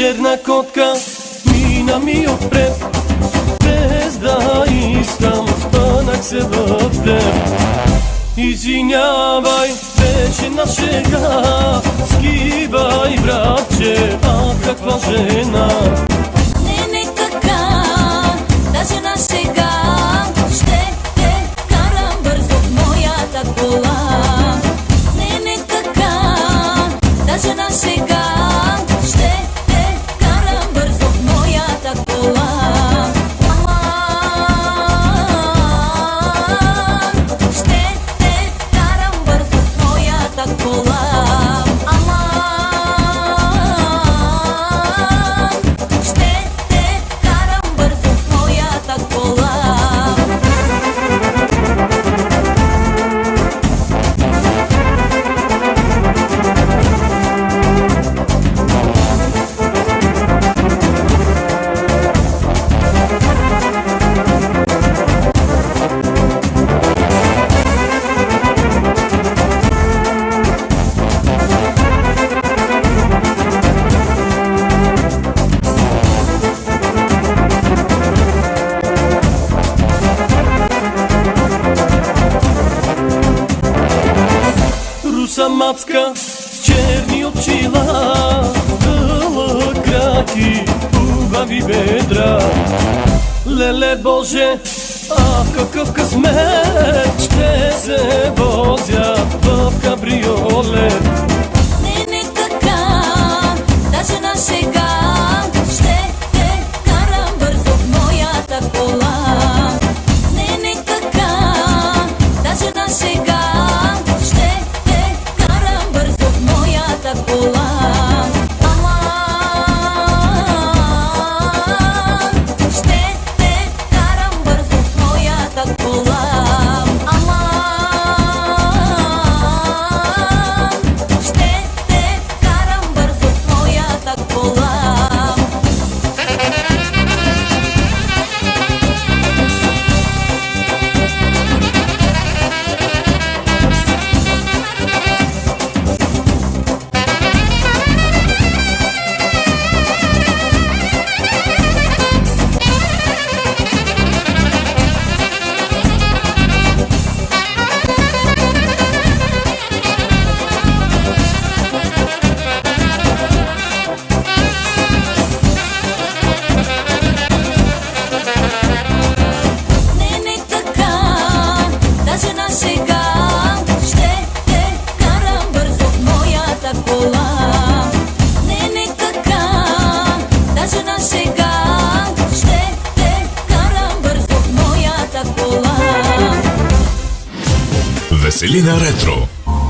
черна котка мина ми отпред, без да искам спънах се в теб. Извинявай, беше на шега, скивай, братче, а каква жена. Не така, даже на шега, ще те карам бързо в моята кола. Не така, даже на шега, ще те карам бързо в моята кола. Мацка с черни очила, дълъг крак и хубави бедра. Леле Боже, какъв късмет, ще се возя в кабриолет. Не така, даже на шега, ще те карам бързо в моята кола. Не така, даже на шега, Веселина ретро.